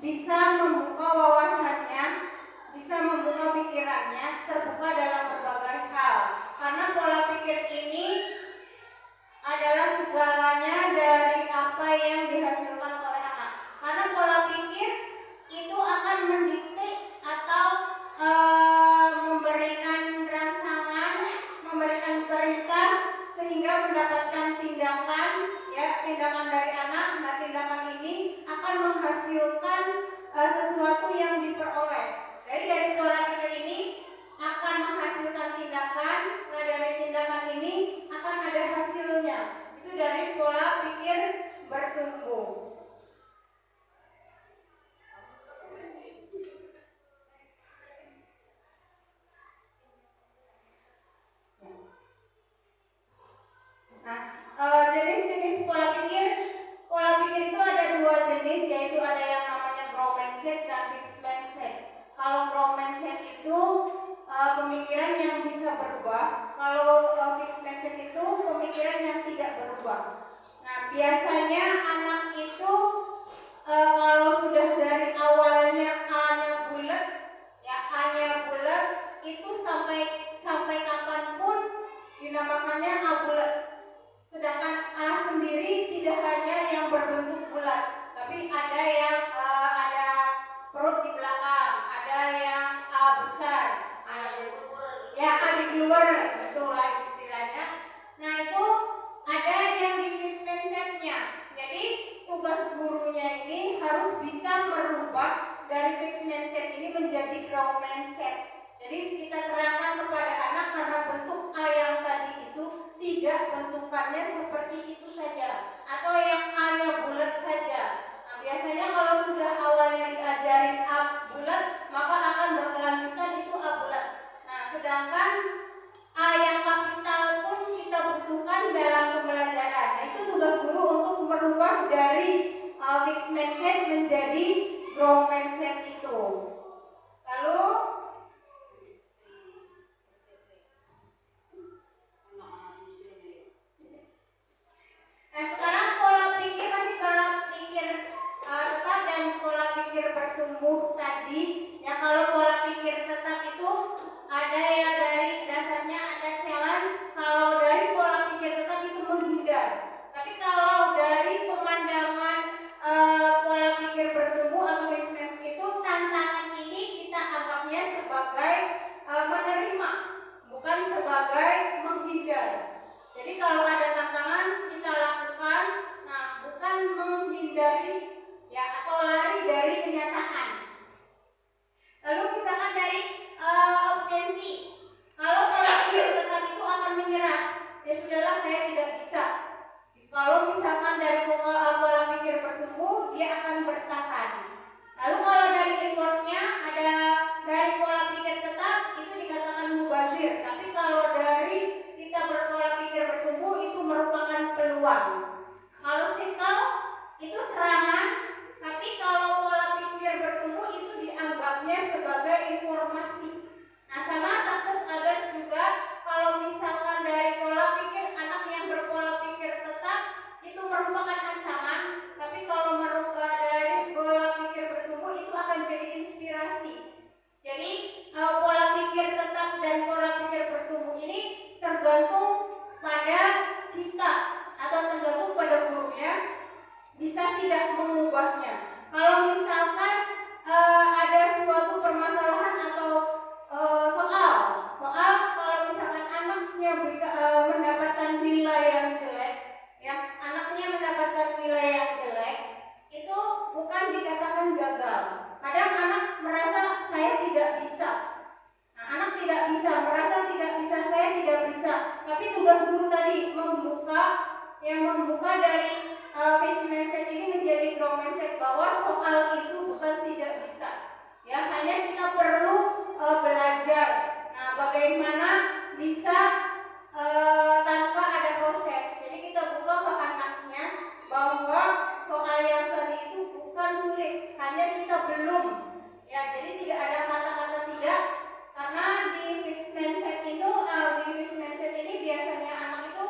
bisa membuka wawasannya, bisa membuka pikirannya, terbuka dalam berbagai hal. Karena pola pikir ini adalah segalanya dari apa yang dihasilkan oleh anak. Karena pola pikir itu akan mendikte atau memberikan rangsangan, memberikan perintah sehingga mendapatkan tindakan, ya, tindakan dari anak. Nah, tindakan ini akan menghasilkan sesuatu yang diperoleh. Jadi dari pola pikir ini akan menghasilkan tindakan. Nah, dari tindakan ini akan ada hasilnya. Itu dari pola pikir bertumbuh. Nah, jenis-jenis pola pikir itu ada dua jenis, yaitu ada yang namanya growth mindset dan fixed mindset. Kalau growth mindset itu pemikiran yang bisa berubah, kalau fixed mindset itu pemikiran yang tidak berubah. Nah, biasanya anak itu kalau sudah dari awalnya A-nya bulat, ya A-nya bulat, itu sampai kapanpun dinamakannya A bulat. Sedangkan A sendiri tidak hanya yang berbentuk bulat, tapi ada yang ada perut di belakang, ada yang A besar, ya A di luar, itulah istilahnya. Nah, itu ada yang di fixed mindset-nya. Jadi tugas gurunya ini harus bisa merubah dari fixed mindset ini menjadi growth mindset. Jadi kita terangkan kepada anak karena bentuk A yang tadi itu tidak bentukannya seperti itu saja, atau yang A-nya bulat saja. Nah, biasanya kalau sudah awalnya diajarin A bulat, maka akan berkelanjutan itu A bulat. Nah, sedangkan A yang kapital pun kita butuhkan dalam pembelajaran. Nah, itu tugas guru untuk merubah dari fixed mindset menjadi growth mindset itu. Lalu sekarang pola pikir masih pola pikir tetap dan pola pikir bertumbuh tadi. Ya, kalau pola pikir tetap itu ada ya dari dasarnya ada challenge. Kalau dari pola pikir tetap itu menghindar. Tapi kalau dari pemandangan pola pikir bertumbuh atau business itu, tantangan ini kita anggapnya sebagai menerima, bukan sebagai menghindar. Jadi kalau ada tantangan kita lakukan, nah bukan menghindari, ya, atau lari dari kenyataan. Lalu misalkan dari absensi, kalau pola pikir tetap itu akan menyerah, ya sudahlah saya tidak bisa. Kalau misalkan dari pola pikir bertumbuh, dia akan bertahan. Lalu kalau dari effortnya ada dari pola pikir tetap itu dikatakan mubazir, tapi kalau dari kita berpola pikir bertumbuh itu merupakan peluang. Kalau simple itu serangan, tapi kalau pola pikir bertumbuh itu dianggapnya sebagai informasi. Nah, sama success others juga, kalau misalkan dari pola pikir anak yang berpola pikir tetap itu merupakan ancaman, tapi kalau dari pola pikir bertumbuh itu akan jadi inspirasi. Jadi pola pikir tetap dan pola pikir bertumbuh ini tergantung pada kita atau tergantung pada gurunya bisa tidak mengubahnya. Kalau misalkan ada suatu permasalahan atau soal kalau misalkan anaknya mendapatkan nilai yang jelek, ya anaknya mendapatkan nilai yang jelek, itu bukan dikatakan gagal. Kadang anak merasa saya tidak bisa. Nah, anak tidak bisa, merasa tidak bisa, saya tidak bisa. Tapi tugas guru tadi membuka dari fixed mindset ini menjadi growth mindset, bahwa soal itu bukan tidak bisa. Ya, hanya kita perlu belajar. Nah, bagaimana bisa tanpa ada proses. Jadi kita buka ke anaknya bahwa soal yang tadi itu bukan sulit, hanya kita belum. Ya, jadi tidak ada kata-kata tidak, karena di fixed mindset ini biasanya anak itu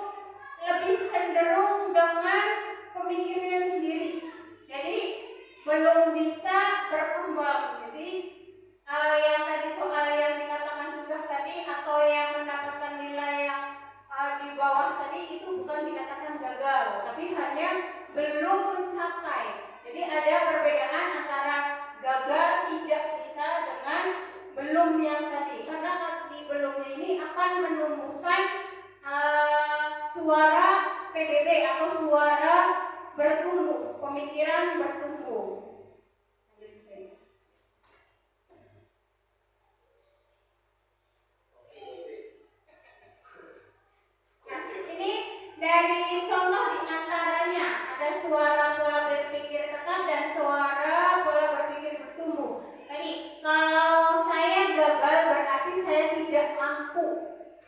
lebih cenderung dengan pemikirannya sendiri. Jadi belum bisa Jadi yang tadi soal yang dikatakan susah tadi atau yang mendapatkan nilai yang di bawah tadi itu bukan dikatakan gagal, tapi hanya belum mencapai. Jadi ada perbedaan antara gagal tidak bisa dengan belum yang tadi, karena di belumnya ini akan menumbuhkan suara PBB atau suara bertumbuh, pemikiran bertumbuh. Nah, ini dari contoh di antaranya ada suara pola berpikir tetap dan suara pola berpikir bertumbuh. Tadi kalau saya gagal berarti saya tidak mampu.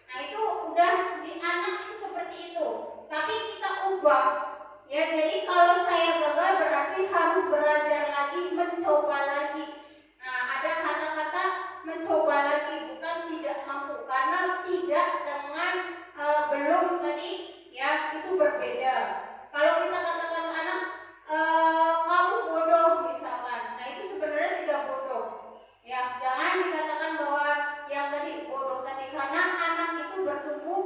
Nah, itu udah di anak itu seperti itu. Tapi kita ubah. Ya, jadi kalau saya gagal berarti harus belajar lagi, mencoba lagi. Nah, ada kata-kata mencoba lagi, bukan tidak mampu, karena tidak dengan belum tadi ya itu berbeda. Kalau kita katakan ke anak kamu bodoh misalkan, nah itu sebenarnya tidak bodoh. Ya, jangan dikatakan bahwa yang tadi bodoh tadi, karena anak itu bertumbuh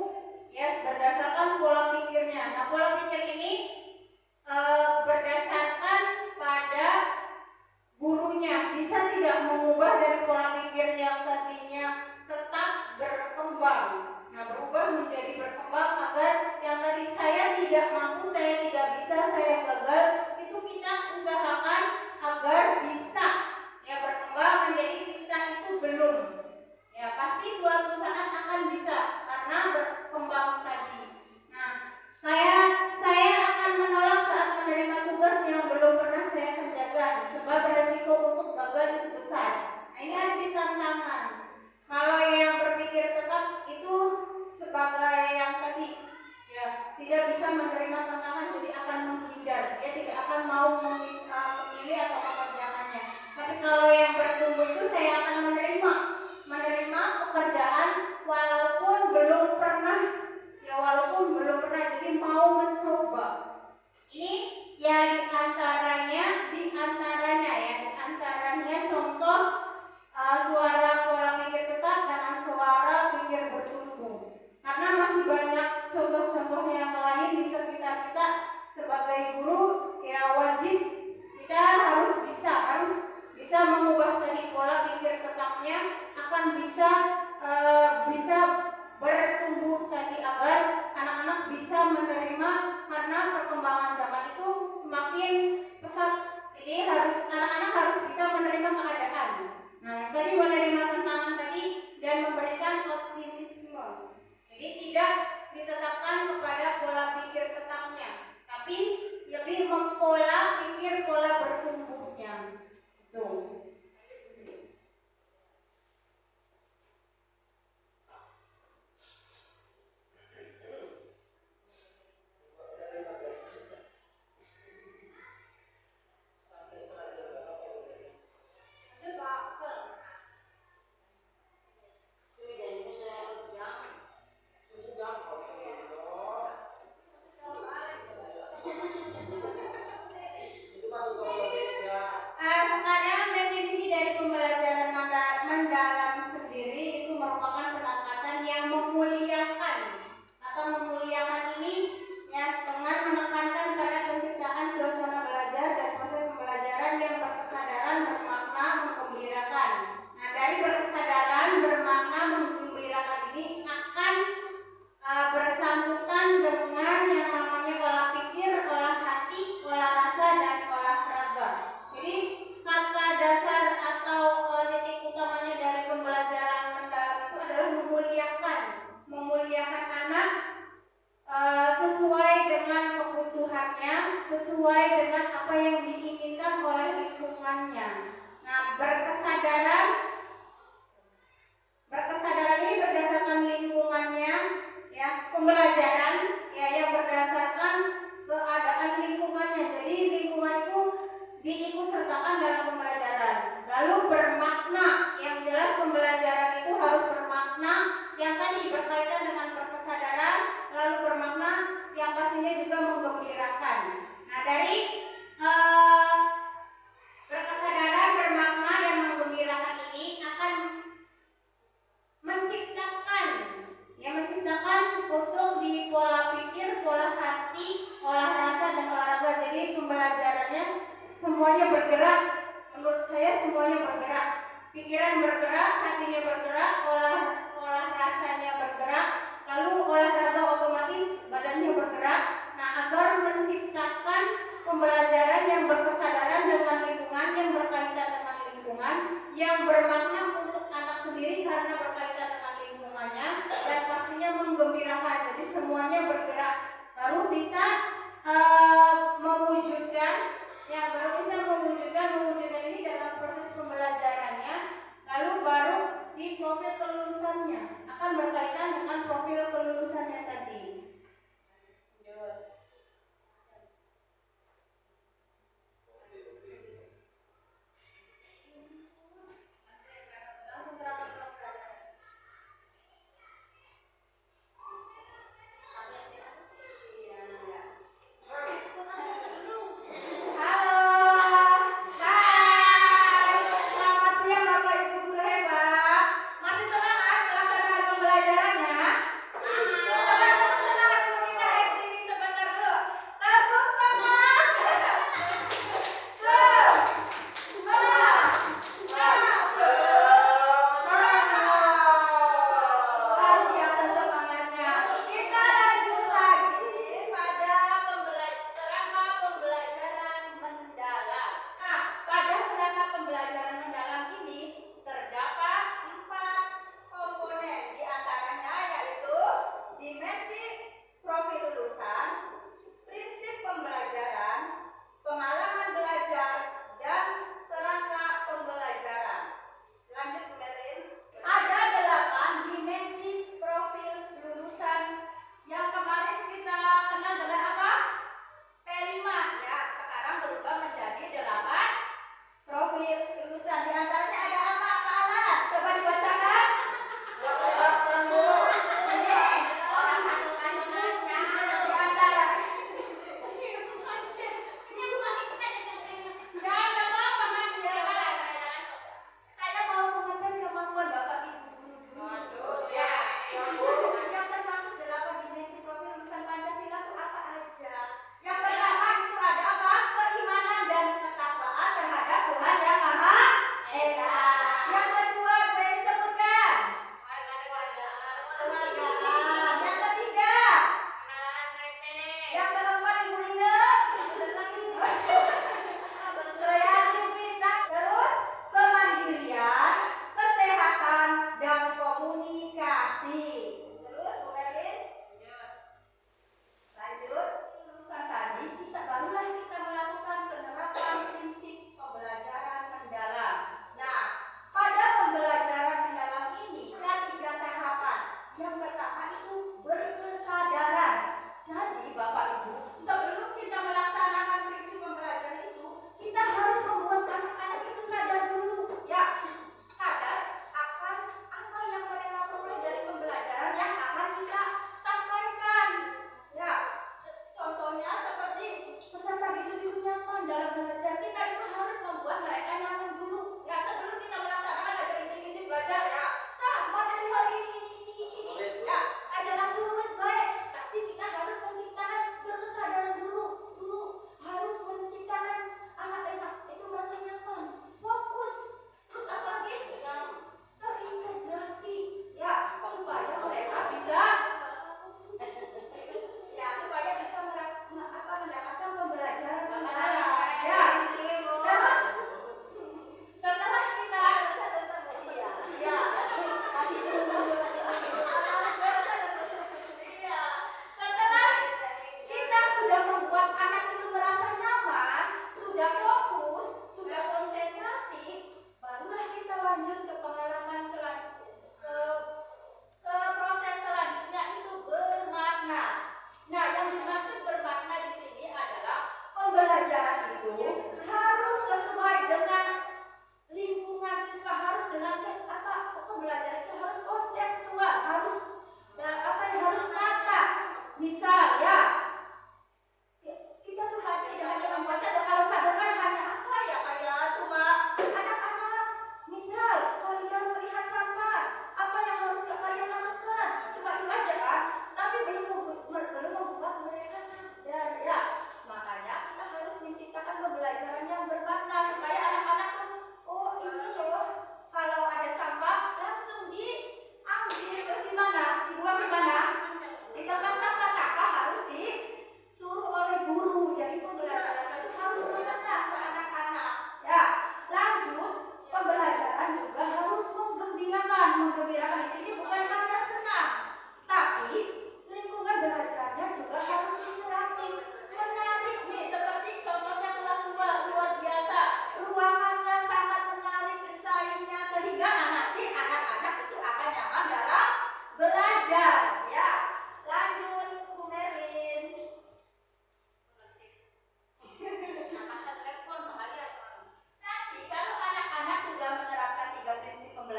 ya berdasarkan pola pikirnya. Nah, pola pikir ini berdasarkan pada gurunya, bisa tidak mengubah dari pola pikir yang tadinya tetap berkembang. Nah, berubah menjadi berkembang agar yang tadi saya tidak mampu, saya tidak bisa, saya gagal, itu kita usahakan agar bisa ya berkembang menjadi kita itu belum. Ya, pasti suatu saat akan bisa karena berkembang tadi. Nah, saya akan menolak saat menerima tugas yang belum pernah saya kerjakan, sebab resiko untuk gagal itu besar. Nah, ini harus ditantangkan. Kalau yang berpikir tetap itu sebagai yang tadi, ya tidak bisa menerima tantangan, jadi akan menghindar, dia tidak akan mau memilih atau mengerjakannya. Tapi kalau yang bertumbuh itu saya akan menerima pekerjaan walaupun belum pernah, jadi mau mencoba. Ini ya diantaranya contoh suara pola pikir tetap dengan suara pikir bertumbuh. Karena masih banyak contoh-contoh yang lain di sekitar kita. Sebagai guru ya wajib kita harus bisa mengubah tadi pola pikir tetapnya, akan bisa bertumbuh tadi agar anak-anak bisa menerima, karena perkembangan zaman itu semakin pesat. Jadi anak-anak harus bisa menerima keadaan. Nah, yang tadi menerima tantangan tadi dan memberikan optimisme. Jadi tidak ditetapkan kepada pola pikir tetapnya, tapi lebih mempola pikir pola bertumbuhnya. Tuh. pikiran bergerak, hatinya bergerak, olah rasanya bergerak, lalu olahraga otomatis badannya bergerak. Nah, agar menciptakan pembelajaran yang berkesadaran dengan lingkungan, yang berkaitan dengan lingkungan, yang bermakna untuk anak sendiri karena berkaitan dengan lingkungannya, dan pastinya menggembirakan. Jadi semuanya bergerak, baru bisa mewujudkan ini dalam proses pembelajarannya. Lalu baru di profil kelulusannya akan berkaitan dengan profil kelulusannya tadi. Pembelajaran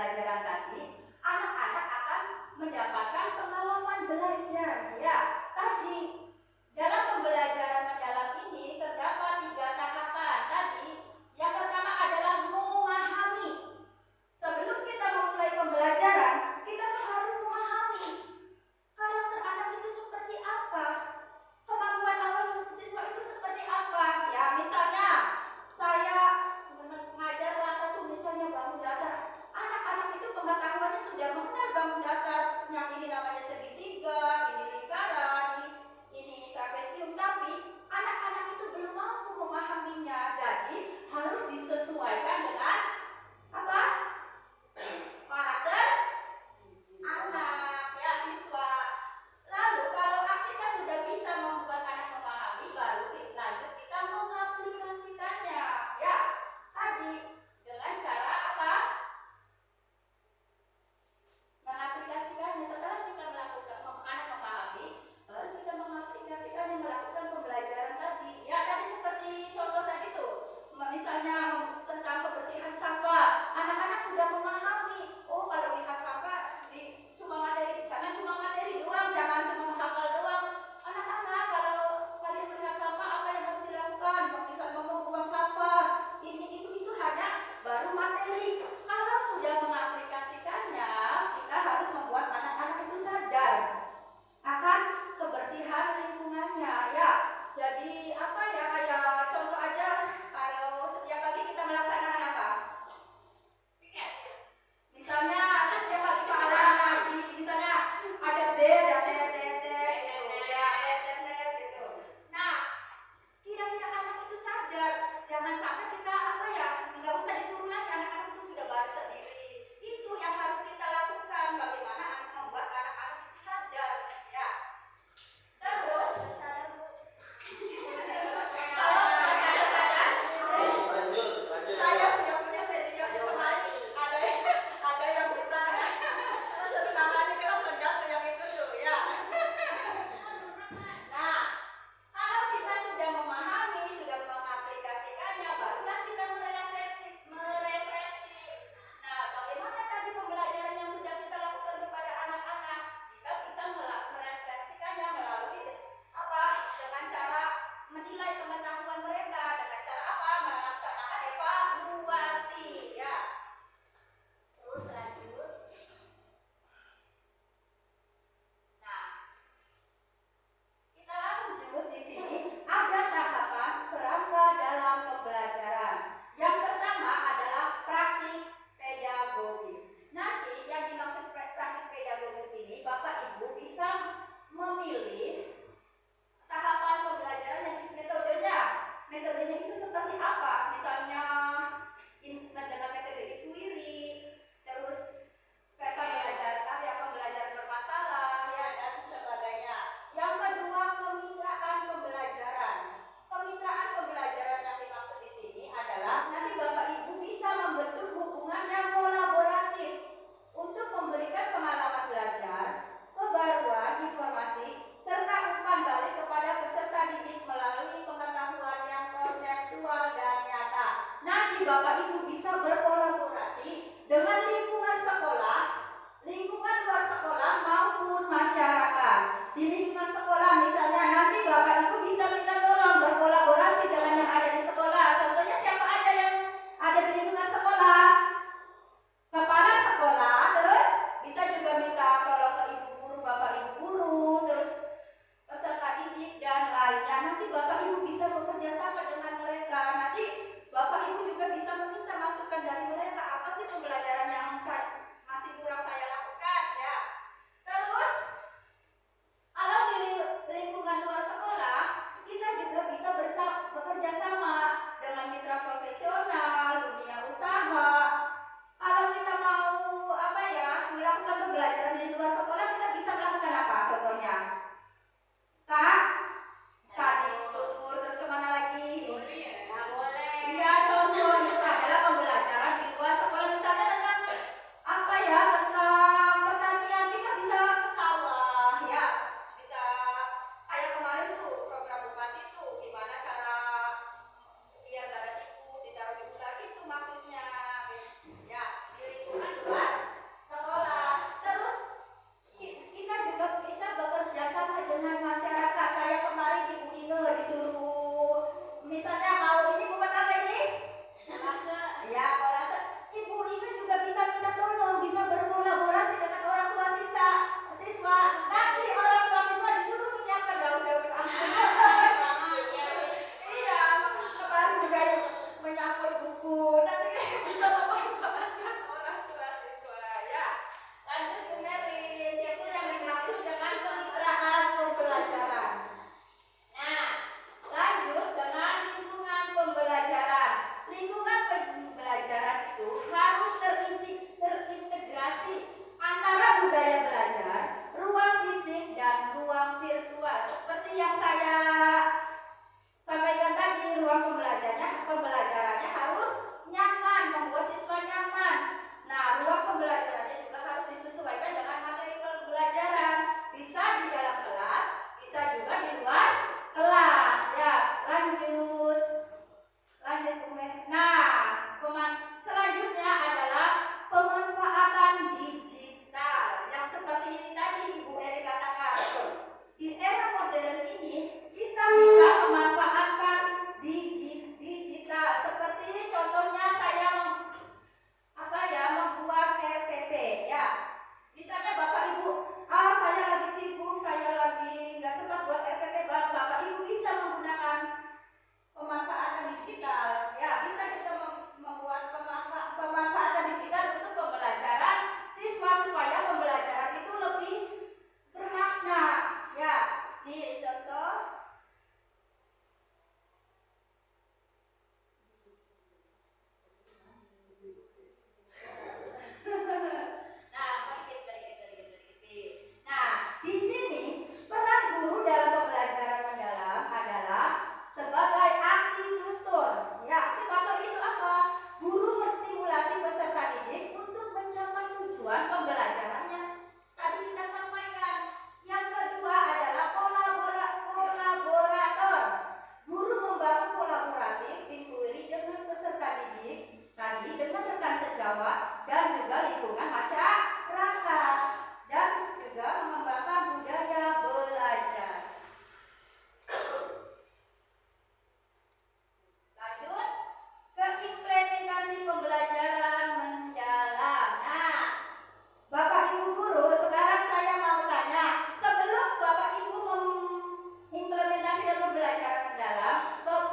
pembelajaran tadi, anak-anak akan mendapatkan pengalaman belajar. Ya, tadi dalam pembelajaran mendalam ini terdapat 3 tahapan. Tadi yang pertama adalah memahami. Sebelum kita memulai pembelajaran, kita tuh harus memahami karakter anak itu seperti apa, kemampuan awal siswa itu seperti apa. Ya, misalnya saya mengajar kelas 1 misalnya bangun datar. Anak-anak itu pengetahuannya sudah mengenal bangun datar. Yang ini namanya segitiga, ini lingkaran, ini trapesium, tapi anak-anak itu belum mampu memahaminya. Jadi harus disesuaikan dengan apa? Karakter anak, ya siswa. Lalu kalau kita sudah bisa membuat anak memahami, baru lanjut kita mengaplikasikannya. Ya, tadi dengan cara apa? Mengaplikasikannya. Setelah kita melakukan anak memahami, baru kita mengaplikasikannya, melakukan pembelajaran tadi. Ya, tadi seperti contoh tadi tuh, misalnya tentang kebersihan sampah, anak-anak sudah memahami. Oh, kalau lihat sampah cuma materi, jangan cuma materi doang, jangan cuma menghafal doang. Anak-anak, kalau kalian melihat sampah, apa yang harus dilakukan? Misalnya membuang sampah, itu hanya baru materi. Kalau sudah mengaplikasikannya, kita harus membuat anak-anak itu sadar akan kebersihan lingkungannya. Ya, jadi apa ya, kayak contoh aja, kalau setiap pagi kita melaksanakan apa? Misalnya setiap pagi pahala ngaji, misalnya ada bel ya, tetet gitu, ya tetet gitu. Nah, kira-kira anak itu sadar, jangan sampai kita apa ya, nggak usah disuruh lagi, anak-anak itu sudah baris sendiri. Itu yang harus kita lakukan, bagaimana membuat anak-anak itu sadar. Ya, terus kalau sadar, saya sudah punya seniornya kemarin, ada yang bisa menangani kelas rendah tuh, yang itu tuh ya. Nah, kalau kita sudah memahami, sudah mengaplikasikannya, barulah kita merefleksi. Nah, bagaimana tadi pembelajaran yang sudah kita lakukan kepada anak-anak? Kita bisa merefleksikannya melalui apa? Dengan cara menilai pengetahuan mereka, dengan cara apa? Melaksanakan evaluasi. Ya. Terus lanjut. Nah, kita lanjut di sini, ada tahapan kerangka dalam pembelajaran. Yang pertama adalah praktik pedagogis. Nanti yang dimaksud praktik pedagogis ini, Bapak Ibu bisa memilih tahapan pembelajaran yang metodenya. Metodenya itu seperti apa? Misalnya dengan metode inquiry, terus pembelajaran bermasalah, ya, dan sebagainya. Yang kedua, kemitraan pembelajaran. Kemitraan pembelajaran yang dimaksud di sini adalah nanti Bapak Ibu bisa membentuk hubungan yang kolaboratif untuk memberikan pengalaman belajar, kebaruan informasi, serta umpan balik kepada peserta didik melalui pengetahuan yang kontekstual dan nyata. Nanti Bapak Ibu bisa berkolaborasi dengan lingkungan sekolah, lingkungan luar sekolah maupun masyarakat. Di lingkungan sekolah misalnya nanti Bapak Ibu bisa minta tolong berkolaborasi dengan yang ada di sekolah. Contohnya siapa aja yang ada di lingkungan sekolah? Kepala sekolah, terus bisa juga minta tolong ke ibu guru, bapak ibu guru, terus peserta didik dan lainnya. Nanti Bapak Ibu bisa bekerja sama dengan mereka. Nanti Bapak Ibu juga bisa meminta masukan dari mereka, apa sih pembelajaran yang masih kurang saya lakukan, ya. Terus kalau di lingkungan luar sekolah, kita dan juga lingkungan masyarakat dan juga mengembangkan budaya belajar. Lanjut ke implementasi pembelajaran mendalam. Nah, Bapak Ibu guru, sekarang saya mau tanya, sebelum Bapak Ibu mengimplementasikan pembelajaran mendalam,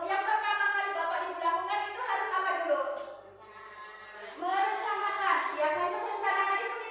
yang pertama kali Bapak Ibu lakukan itu harus apa dulu? Merencanakan. Biasanya merencanakan itu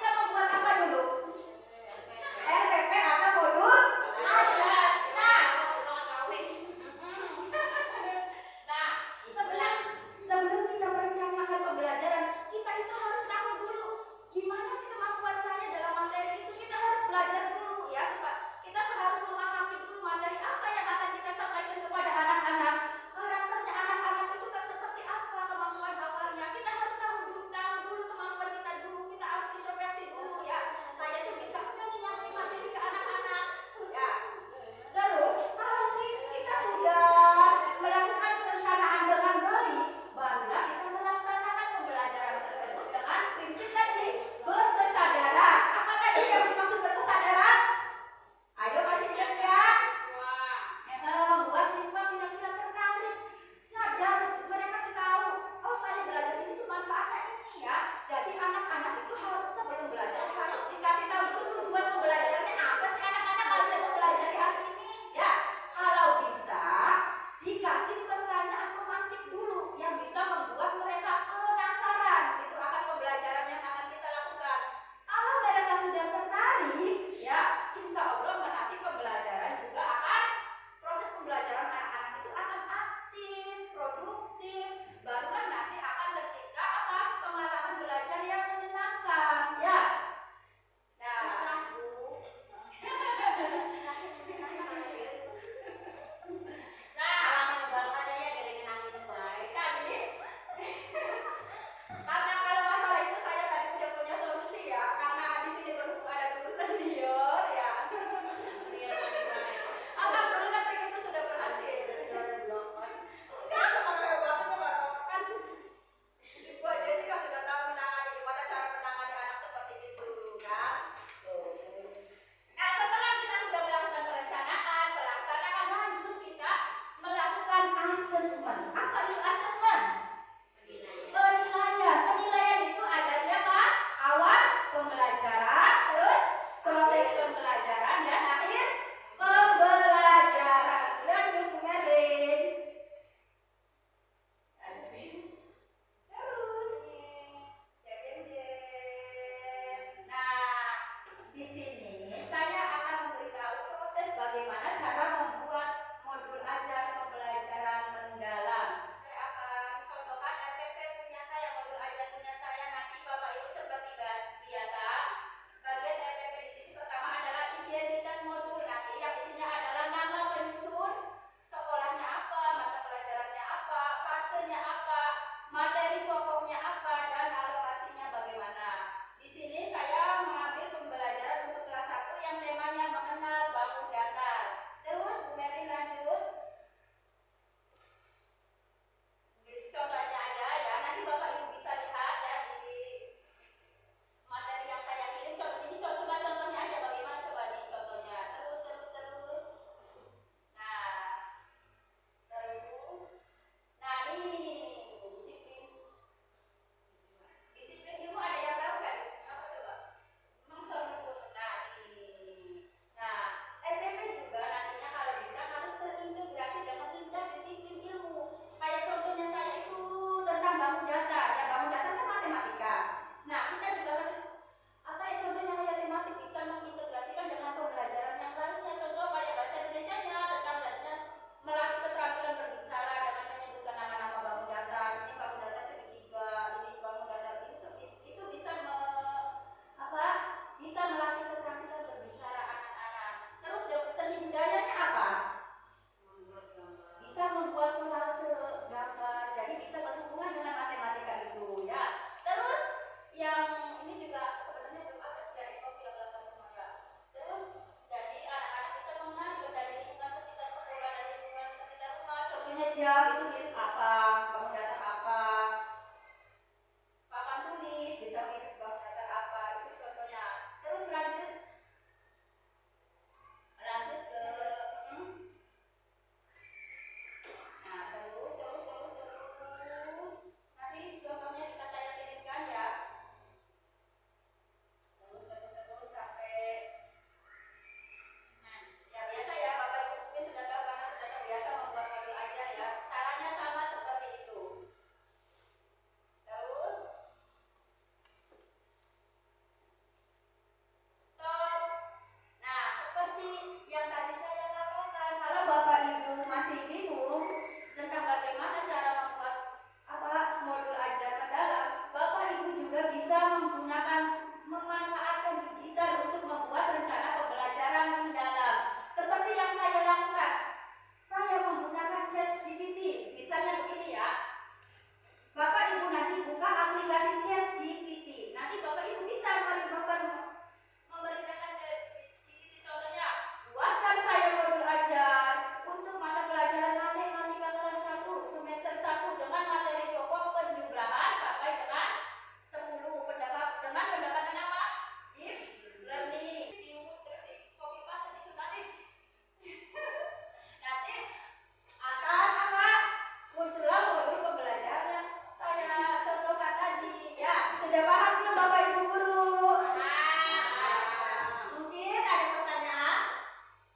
Sudah paham belum Bapak Ibu guru? Paham. Mungkin ada pertanyaan?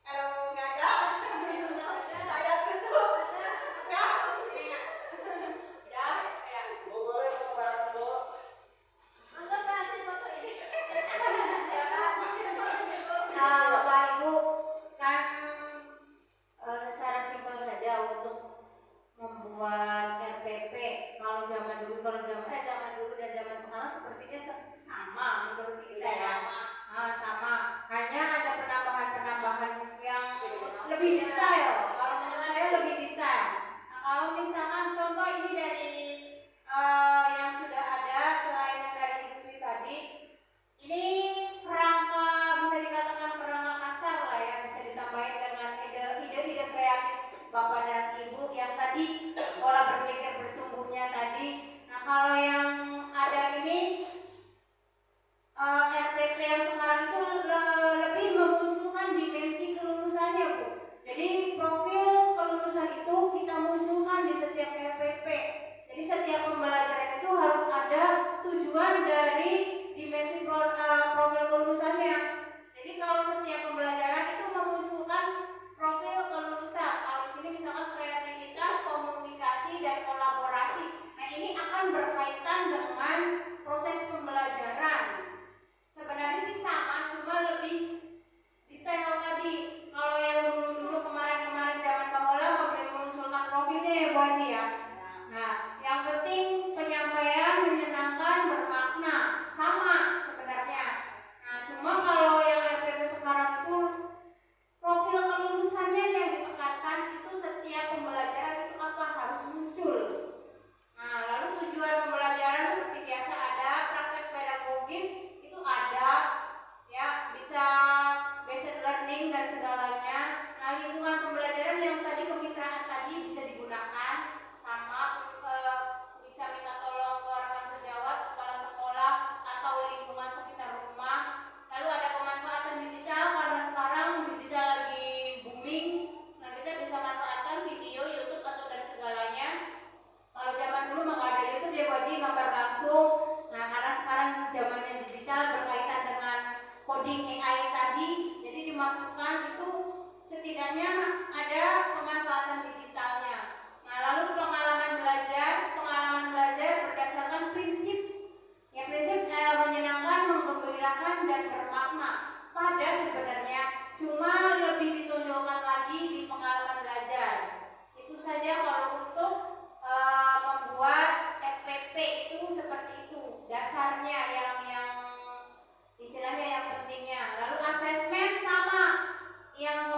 Kalau nggak ada, saya tutup. Enggak? Ya. Bu, boleh pertanyaan Bu? Anggap hasil foto ini. Nah, Bapak Ibu kan secara simpel saja untuk membuat RPP kalau zaman dulu dan zaman sekarang sepertinya sama menurut kita ya. Sama, hanya ada penambahan yang lebih detail. Kalau menurut saya lebih detail. Nah, kalau misalkan contoh ini dari yang sudah ada selain yang dari Ibu Sri tadi, ini kerangka bisa dikatakan kerangka kasar lah ya, bisa ditambahin dengan ide-ide kreatif Bapak dan Ibu yang tadi pola berpikir bertumbuhnya tadi. Nah, kalau yang ada ini RPP yang sekarang itu lebih memunculkan dimensi kelulusannya, Bu. Jadi profil kelulusan itu kita munculkan di setiap RPP. Jadi setiap pembelajaran itu harus ada tujuan dari dimensi profil kelulusannya. Jadi kalau setiap pembelajaran itu memunculkan profil kelulusan. Kalau di sini misalkan kreativitas, komunikasi, dan kolaborasi. Nah, ini akan berkaitan dengan proses pembelajaran. Sebenarnya sih sama, cuma lebih detail tadi. Kalau yang dulu-dulu kemarin-kemarin zaman Bang Ola boleh memunculkan profilnya ya Bu Haji ya. Nah, yang penting penyampaian menyenangkan, bermakna, sama sebenarnya. Nah, cuma kalau yang RPP sekarang itu profil kelulusannya yang ditekankan itu setiap pembelajaran itu apa harus muncul. Nah, lalu tujuan pembelajaran seperti biasa ada praktek pedagogis itu ada ya, bisa basic learning dan segalanya. Nah, lingkungan pembelajaran yang tadi kemitraan tadi bisa digunakan sama bisa minta tolong ke rekan sejawat, kepala sekolah atau lingkungan sekitar rumah. Lalu ada pemanfaatan digital karena sekarang digital lagi booming. Nah, kita bisa manfaatkan video, YouTube atau dan segalanya. Kalau zaman dulu mah nggak ada YouTube ya Bu Haji, gambar langsung. Nah, karena sekarang zamannya digital berkaitan dengan coding AI tadi, jadi dimasukkan itu setidaknya ada pemanfaatan digitalnya. Nah, lalu pengalaman belajar berdasarkan prinsip ya, prinsip menyenangkan, menggembirakan, dan bermakna. Pada sebenarnya cuma lebih ditonjolkan lagi di pengalaman belajar. Itu saja kalau untuk membuat FPP itu seperti itu dasarnya yang istilahnya yang pentingnya. Lalu asesmen sama yang